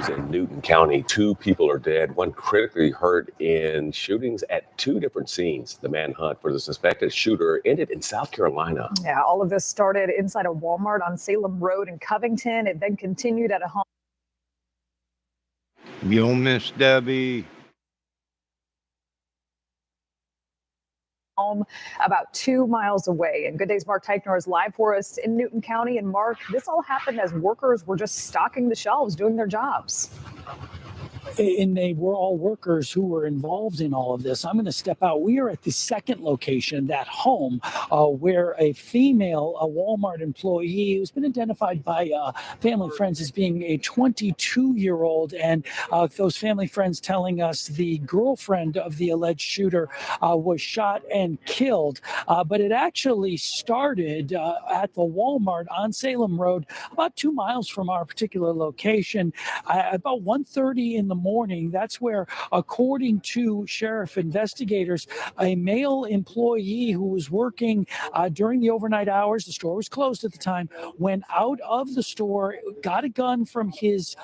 in Newton County. 2 people are dead, 1 critically hurt in shootings at 2 different scenes. The manhunt for the suspected shooter ended in South Carolina. Yeah, all of this started inside a Walmart on Salem Road in Covington. It then continued at a home. You'll miss Debbie. Home about 2 miles away. And Good Day's Mark Teichner is live for us in Newton County. And Mark, this all happened as workers were just stocking the shelves, doing their jobs. And they were all workers who were involved in all of this. I'm going to step out. We are at the second location, that home, where a female, a Walmart employee who's been identified by family friends as being a 22-year-old, and those family friends telling us the girlfriend of the alleged shooter was shot and killed. But it actually started at the Walmart on Salem Road, about 2 miles from our particular location, about 1:30 in the morning. That's where, according to sheriff investigators, a male employee who was working during the overnight hours, the store was closed at the time, went out of the store, got a gun from his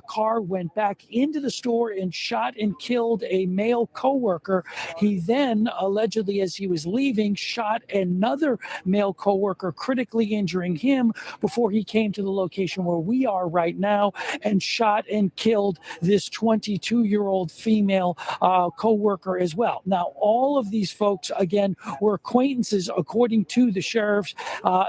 car, went back into the store and shot and killed a male coworker. He then, allegedly as he was leaving, shot another male coworker, critically injuring him before he came to the location where we are right now and shot and killed this 22-year-old female co-worker as well. Now, all of these folks, again, were acquaintances, according to the sheriff's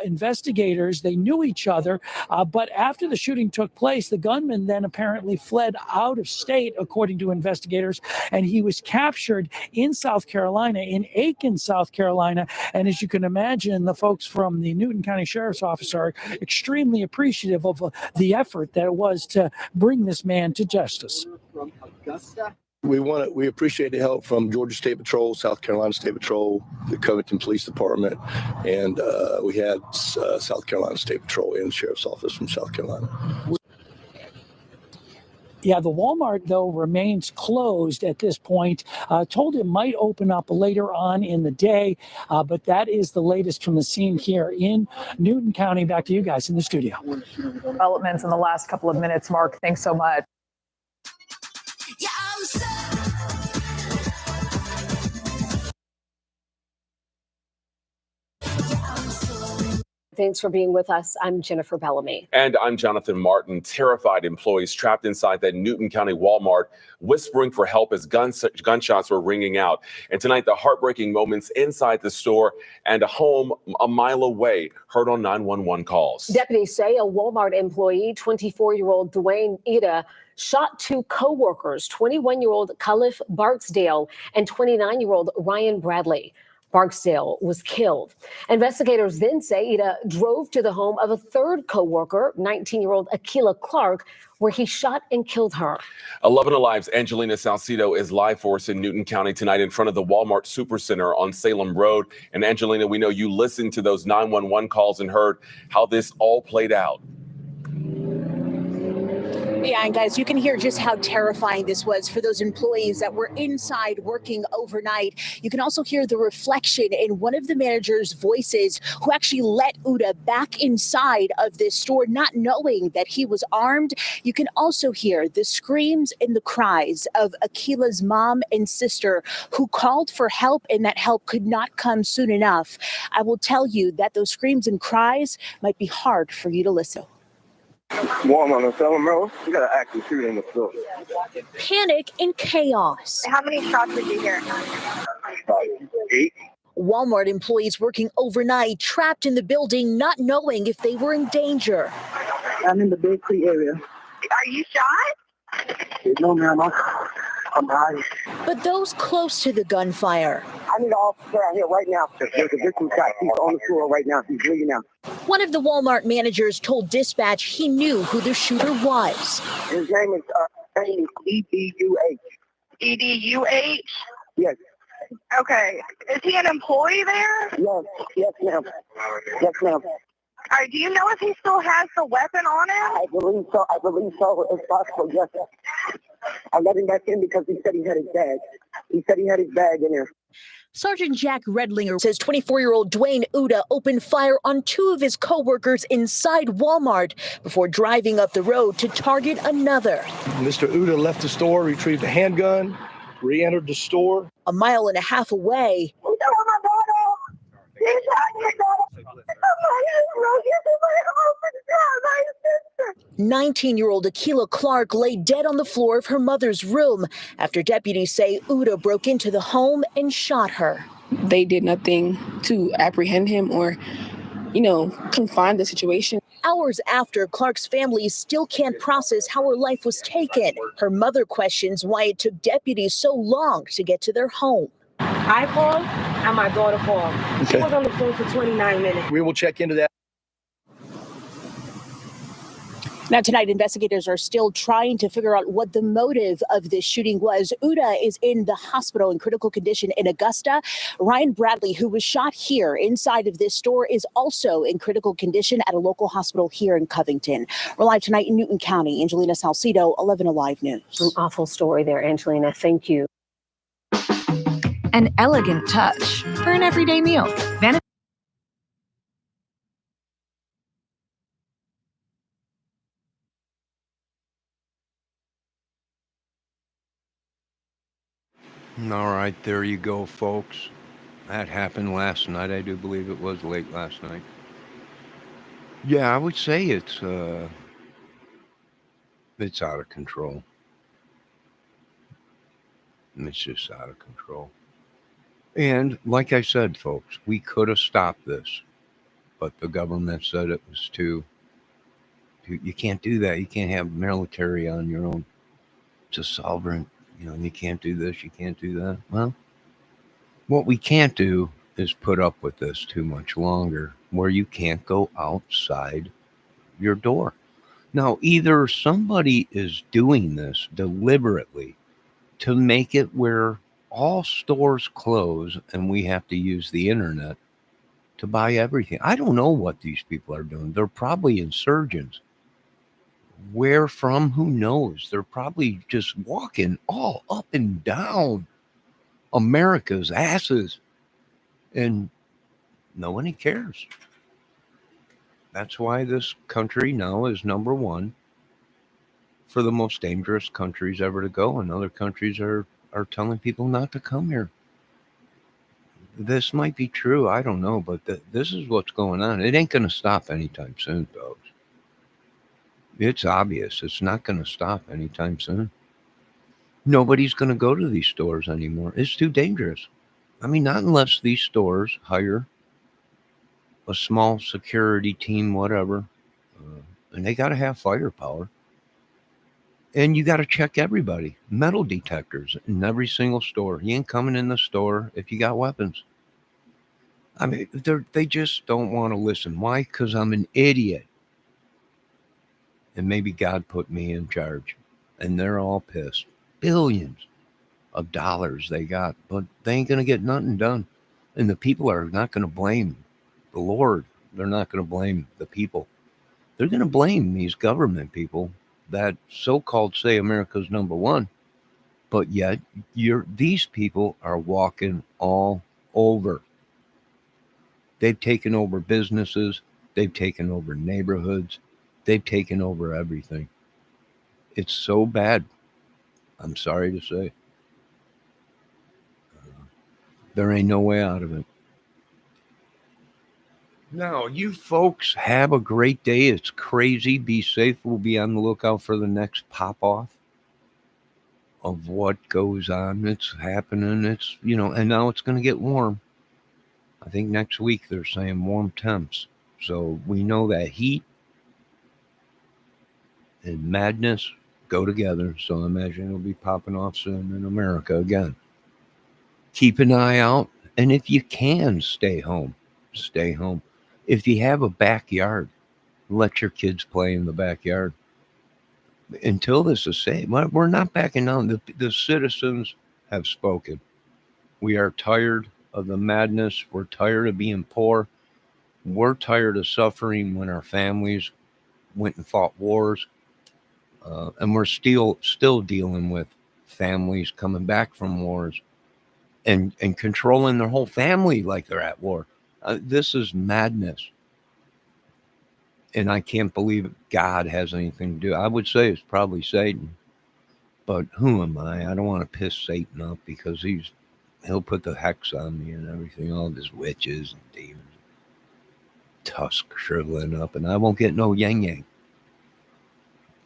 investigators. They knew each other, but after the shooting took place, the gunman then apparently fled out of state, according to investigators, and he was captured in South Carolina, in Aiken, South Carolina. And as you can imagine, the folks from the Newton County Sheriff's Office are extremely appreciative of the effort that it was to bring this man to justice. We appreciate the help from Georgia State Patrol, South Carolina State Patrol, the Covington Police Department, and we had South Carolina State Patrol and the Sheriff's Office from South Carolina. Yeah, the Walmart, though, remains closed at this point. Told it might open up later on in the day, but that is the latest from the scene here in Newton County. Back to you guys in the studio. Developments in the last couple of minutes, Mark. Thanks so much. Thanks for being with us. I'm Jennifer Bellamy. And I'm Jonathan Martin. Terrified employees trapped inside that Newton County Walmart, whispering for help as gunshots were ringing out. And tonight, the heartbreaking moments inside the store and a home a mile away heard on 911 calls. Deputies say a Walmart employee, 24-year-old Dwayne Ida, shot 2 co-workers, 21-year-old Khalif Barksdale and 29-year-old Ryan Bradley. Barksdale was killed. Investigators then say Ida drove to the home of a third co-worker, 19-year-old Akila Clark, where he shot and killed her. 11 Alive's Angelina Salcido is live for us in Newton County tonight in front of the Walmart Supercenter on Salem Road. And Angelina, we know you listened to those 911 calls and heard how this all played out. Yeah, and guys, you can hear just how terrifying this was for those employees that were inside working overnight. You can also hear the reflection in one of the manager's voices who actually let Uda back inside of this store, not knowing that he was armed. You can also hear the screams and the cries of Akila's mom and sister who called for help, and that help could not come soon enough. I will tell you that those screams and cries might be hard for you to listen. Walmart on Salem Road, we got an active shooter in the store. Panic and chaos. How many shots did you hear? 8. Walmart employees working overnight, trapped in the building, not knowing if they were in danger. I'm in the bakery area. Are you shot? No, ma'am. I'm high. But those close to the gunfire. I need an officer out here right now. There's a victim shot. He's on the floor right now. He's bleeding out. One of the Walmart managers told dispatch he knew who the shooter was. His name is E-D-U-H. E-D-U-H? Yes. Okay. Is he an employee there? Yes. Yes, ma'am. Yes, ma'am. All right, do you know if he still has the weapon on him? I believe so. It's possible, yes. I let him back in because he said he had his bag. He said he had his bag in there. Sergeant Jack Redlinger says 24-year-old Dwayne Uda opened fire on two of his co-workers inside Walmart before driving up the road to target another. Mr. Uda left the store, retrieved a handgun, re-entered the store. A mile and a half away, 19-year-old Akila Clark lay dead on the floor of her mother's room after deputies say Uda broke into the home and shot her. They did nothing to apprehend him or, confine the situation. Hours after, Clark's family still can't process how her life was taken. Her mother questions why it took deputies so long to get to their home. I called and my daughter called. She was on the phone for 29 minutes. We will check into that. Now, tonight, investigators are still trying to figure out what the motive of this shooting was. Uda is in the hospital in critical condition in Augusta. Ryan Bradley, who was shot here inside of this store, is also in critical condition at a local hospital here in Covington. We're live tonight in Newton County. Angelina Salcido, 11 Alive News. An awful story there, Angelina. Thank you. An elegant touch for an everyday meal. All right, there you go, folks. That happened last night. I do believe it was late last night. Yeah, I would say it's out of control. It's just out of control. And like I said, folks, we could have stopped this, but the government said it was too. You can't do that. You can't have military on your own. It's a sovereign. You can't do this, you can't do that. Well, what we can't do is put up with this too much longer, where you can't go outside your door. Now, either somebody is doing this deliberately to make it where all stores close and we have to use the internet to buy everything. I don't know what these people are doing. They're probably insurgents. Where from? Who knows? They're probably just walking all up and down America's asses, and nobody cares. That's why this country now is number one for the most dangerous countries ever to go, and other countries are telling people not to come here. This might be true. I don't know, but this is what's going on. It ain't going to stop anytime soon, folks. It's obvious. It's not going to stop anytime soon. Nobody's going to go to these stores anymore. It's too dangerous. I mean, not unless these stores hire a small security team, whatever, and they got to have firepower. And you got to check everybody. Metal detectors in every single store. You ain't coming in the store if you got weapons. I mean, they just don't want to listen. Why? Because I'm an idiot. And maybe God put me in charge. And they're all pissed. Billions of dollars they got. But they ain't going to get nothing done. And the people are not going to blame the Lord. They're not going to blame the people. They're going to blame these government people that so-called say America's number one. But yet, these people are walking all over. They've taken over businesses. They've taken over neighborhoods. They've taken over everything. It's so bad. I'm sorry to say. There ain't no way out of it. Now, you folks have a great day. It's crazy. Be safe. We'll be on the lookout for the next pop-off of what goes on. It's happening. It's, and now it's going to get warm. I think next week they're saying warm temps. So we know that heat and madness go together. So I imagine it'll be popping off soon in America again. Keep an eye out. And if you can stay home, stay home. If you have a backyard, let your kids play in the backyard. Until this is safe, we're not backing down. The citizens have spoken. We are tired of the madness. We're tired of being poor. We're tired of suffering when our families went and fought wars. And we're still dealing with families coming back from wars and controlling their whole family like they're at war. This is madness. And I can't believe God has anything to do. I would say it's probably Satan, but who am I? I don't want to piss Satan up because he'll put the hex on me and everything, all these witches and demons, tusk shriveling up, and I won't get no yang yang.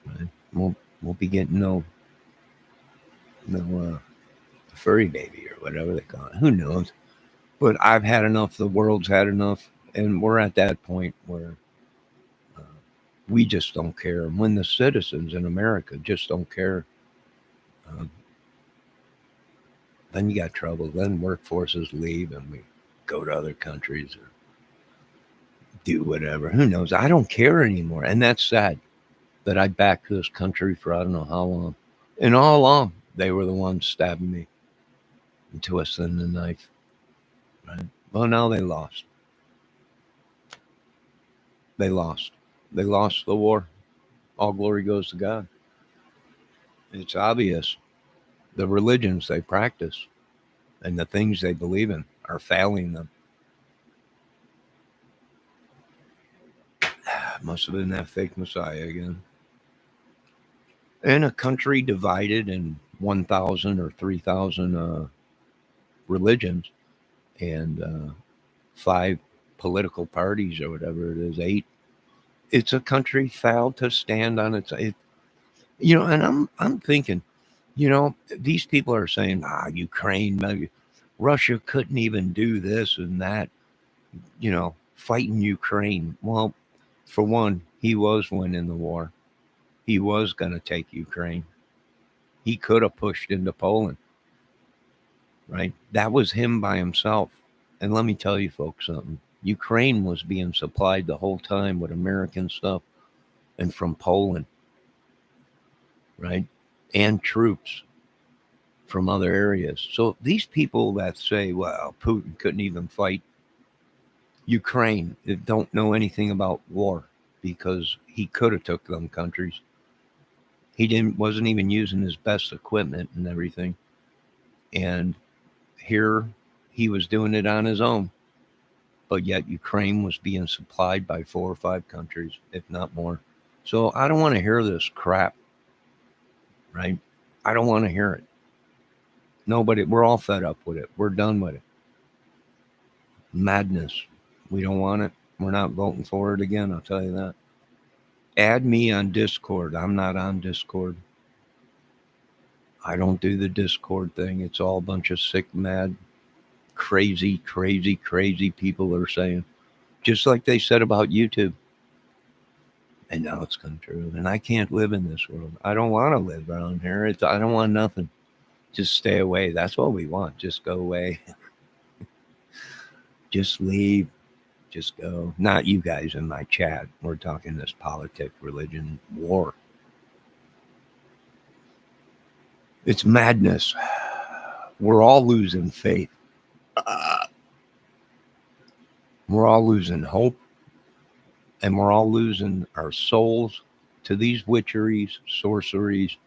Right? Won't be getting no furry baby or whatever they call it. Who knows? But I've had enough. The world's had enough, and we're at that point where we just don't care. And when the citizens in America just don't care, then you got trouble. Then workforces leave and we go to other countries or do whatever. Who knows? I don't care anymore. And that's sad that I backed this country for I don't know how long. And all along, they were the ones stabbing me and twisting the knife. Right? Well, now they lost. They lost. They lost the war. All glory goes to God. It's obvious. The religions they practice and the things they believe in are failing them. Must have been that fake Messiah again. In a country divided in 1,000 or 3,000 religions and 5 political parties or whatever it is, 8. It's a country failed to stand on its. And I'm thinking, these people are saying, Ukraine, maybe Russia couldn't even do this and that, fighting Ukraine. Well, for one, he was winning the war. He was going to take Ukraine. He could have pushed into Poland, right? That was him by himself. And let me tell you folks something. Ukraine was being supplied the whole time with American stuff and from Poland, right? And troops from other areas. So these people that say, well, Putin couldn't even fight Ukraine, they don't know anything about war because he could have took them countries. He wasn't even using his best equipment and everything. And here he was doing it on his own. But yet Ukraine was being supplied by 4 or 5 countries, if not more. So I don't want to hear this crap, right? I don't want to hear it. Nobody, we're all fed up with it. We're done with it. Madness. We don't want it. We're not voting for it again, I'll tell you that. Add me on Discord. I'm not on Discord. I don't do the Discord thing. It's all a bunch of sick, mad, crazy people are saying. Just like they said about YouTube. And now it's come true. And I can't live in this world. I don't want to live around here. I don't want nothing. Just stay away. That's what we want. Just go away. Just leave. Just go. Not you guys in my chat. We're talking this politics, religion, war. It's madness. We're all losing faith. We're all losing hope. And we're all losing our souls to these witcheries, sorceries,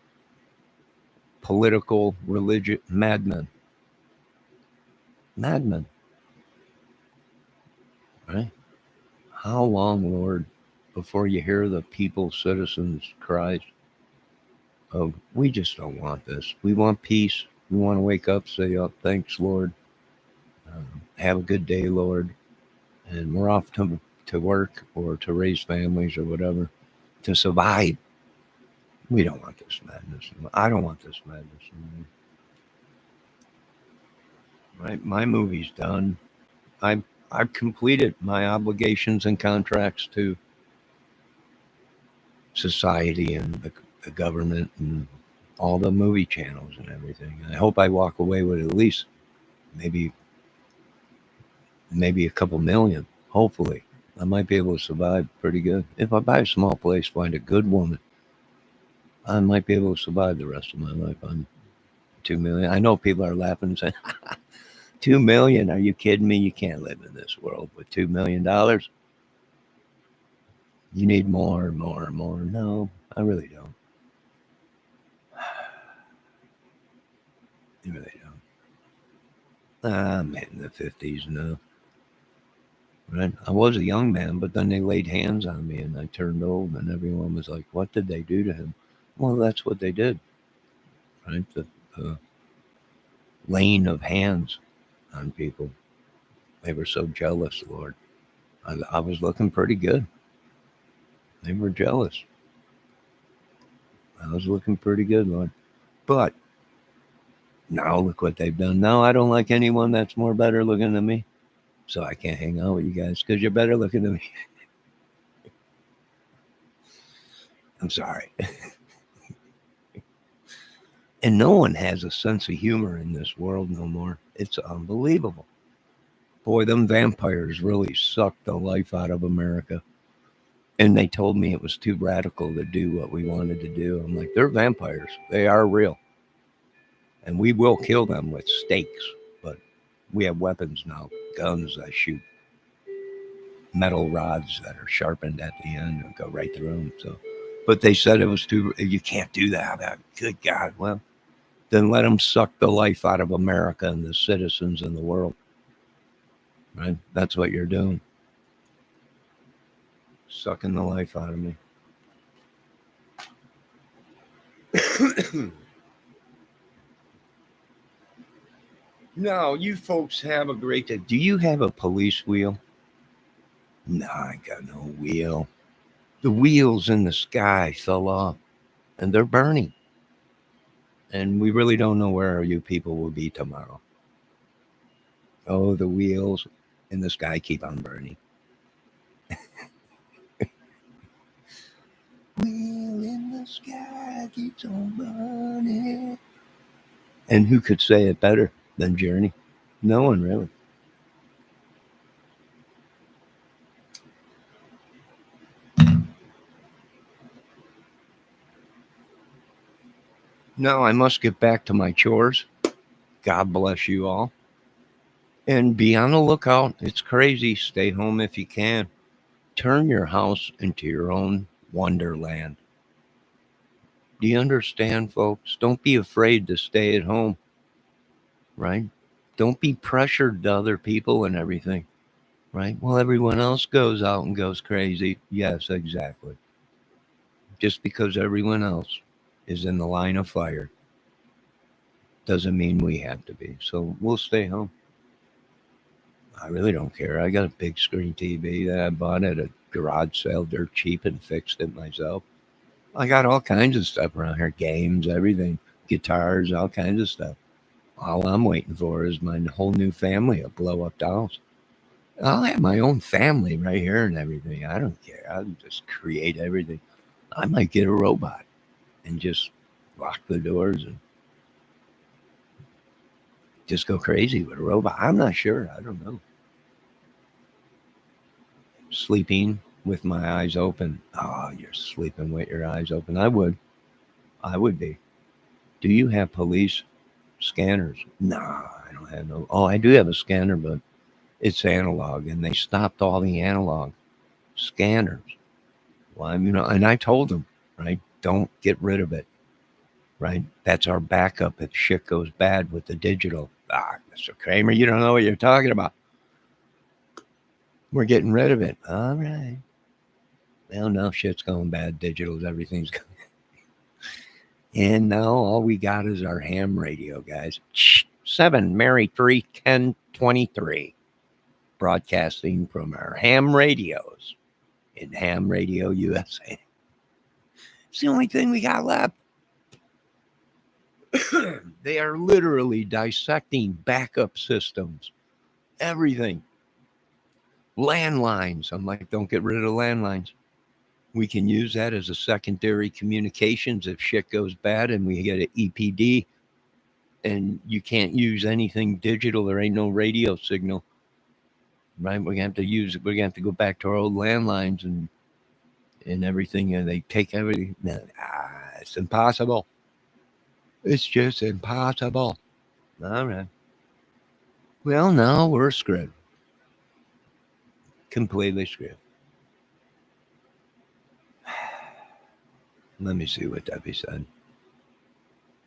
political, religious madmen. Madmen. Right? How long, Lord, before you hear the people, citizens' cries of, we just don't want this. We want peace. We want to wake up, say, oh, thanks, Lord. Have a good day, Lord. And we're off to work or to raise families or whatever, to survive. We don't want this madness. I don't want this madness. Right? My movie's done. I've completed my obligations and contracts to society and the government and all the movie channels and everything. And I hope I walk away with at least maybe a couple million. Hopefully, I might be able to survive pretty good. If I buy a small place, find a good woman, I might be able to survive the rest of my life on $2 million. I know people are laughing and saying, $2 million? Are you kidding me? You can't live in this world with $2 million. You need more and more and more. No, I really don't. You really don't. I'm in the 50s now. Right? I was a young man, but then they laid hands on me and I turned old, and everyone was like, what did they do to him? Well, that's what they did, right? The laying of hands on people. They were so jealous, Lord. I was looking pretty good. They were jealous. I was looking pretty good, Lord. But now look what they've done. Now I don't like anyone that's more better looking than me. So I can't hang out with you guys because you're better looking than me. I'm sorry. And no one has a sense of humor in this world no more. It's unbelievable. Boy, them vampires really sucked the life out of America. And they told me it was too radical to do what we wanted to do. I'm like, they're vampires. They are real. And we will kill them with stakes. But we have weapons now, guns that shoot metal rods that are sharpened at the end and go right through them. So, but they said it was too, you can't do that. Good God. Well, then let them suck the life out of America and the citizens in the world. Right? That's what you're doing. Sucking the life out of me. No, you folks have a great day. Do you have a police wheel? No, I got no wheel. The wheels in the sky fell off and they're burning. And we really don't know where you people will be tomorrow. Oh, the wheels in the sky keep on burning. Wheel in the sky keeps on burning. And who could say it better than Journey? No one really. Now I must get back to my chores. God bless you all. And be on the lookout. It's crazy. Stay home if you can. Turn your house into your own wonderland. Do you understand, folks? Don't be afraid to stay at home, right? Don't be pressured to other people and everything, right? Well, everyone else goes out and goes crazy. Yes, exactly. Just because everyone else is in the line of fire doesn't mean we have to be. So we'll stay home. I really don't care. I got a big screen TV that I bought at a garage sale dirt cheap and fixed it myself. I got all kinds of stuff around here, games, everything, guitars, all kinds of stuff. All I'm waiting for is my whole new family will blow up the house. I'll have my own family right here and everything. I don't care. I'll just create everything. I might get a robot and just lock the doors and just go crazy with a robot. I'm not sure. I don't know. Sleeping with my eyes open. Oh, you're sleeping with your eyes open. I would be. Do you have police scanners? No, I don't have no. Oh, I do have a scanner, but it's analog, and they stopped all the analog scanners. Well, and I told them, right, don't get rid of it, right? That's our backup if shit goes bad with the digital. Mr. Kramer, you don't know what you're talking about. We're getting rid of it. All right. Well, now shit's going bad. Digital's everything's going. And now all we got is our ham radio, guys. 7 Mary 3 10 23. Broadcasting from our ham radios in Ham Radio USA. It's the only thing we got left. They are literally dissecting backup systems, everything. Landlines. I'm like, don't get rid of landlines. We can use that as a secondary communications if shit goes bad and we get an EPD and you can't use anything digital. There ain't no radio signal. Right? We're gonna have to go back to our old landlines and everything, and they take everything. No, it's impossible. It's just impossible. All right. Well, now we're screwed. Completely screwed. Let me see what Debbie said.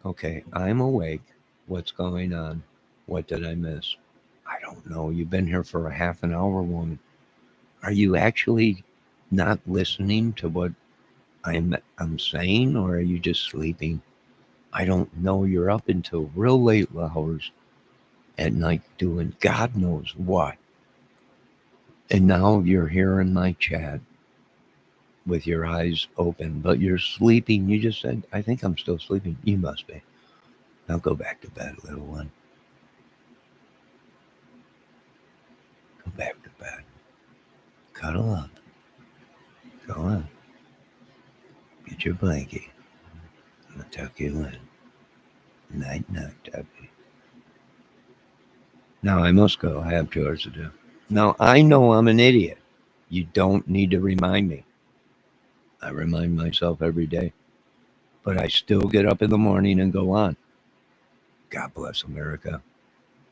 Okay, I'm awake. What's going on? What did I miss? I don't know. You've been here for a half an hour, woman. Are you actually not listening to what I'm saying, or are you just sleeping? I don't know. You're up until real late hours at night doing God knows what. And now you're here in my chat with your eyes open, but you're sleeping. You just said, I think I'm still sleeping. You must be. Now go back to bed, little one. Go back to bed. Cuddle up. Go on. Get your blankie. I'm going to tuck you in. Night, night, Debbie. Now I must go. I have chores to do. Now I know I'm an idiot. You don't need to remind me. I remind myself every day. But I still get up in the morning and go on. God bless America.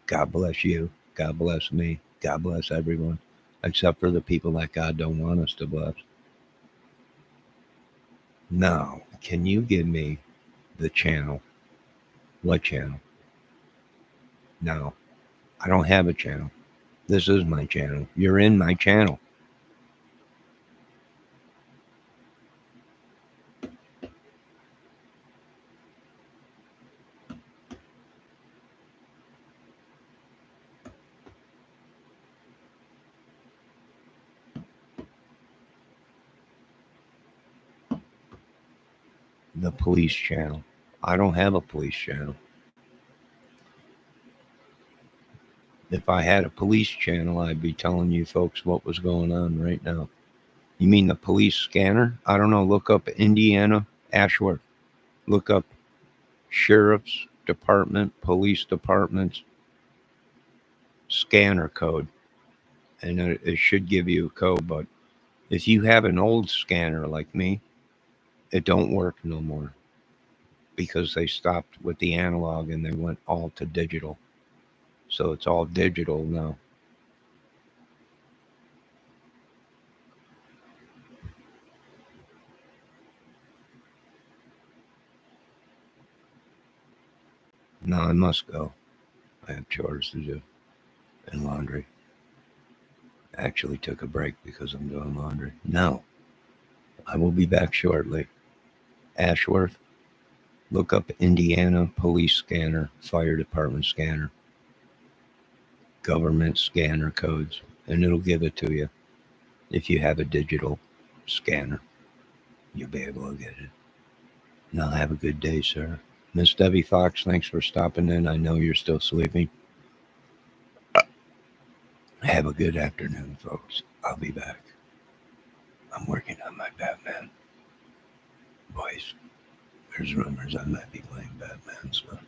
God bless you. God bless me. God bless everyone. Except for the people that God don't want us to bless. Now, can you give me the channel? What channel? No, I don't have a channel. This is my channel. You're in my channel. The police channel. I don't have a police channel. If I had a police channel, I'd be telling you folks what was going on right now. You mean the police scanner? I don't know. Look up Indiana, Ashworth. Look up Sheriff's Department, Police Department's scanner code. And it should give you a code. But if you have an old scanner like me, it don't work no more. Because they stopped with the analog and they went all to digital. So it's all digital now. Now I must go. I have chores to do and laundry. I actually took a break because I'm doing laundry. No, I will be back shortly. Ashworth, look up Indiana police scanner, fire department scanner, government scanner codes, and it'll give it to you. If you have a digital scanner, you'll be able to get it. Now have a good day, sir. Miss Debbie Fox, thanks for stopping in. I know you're still sleeping. Have a good afternoon, folks. I'll be back. I'm working on my Batman voice. There's rumors I might be playing Batman, so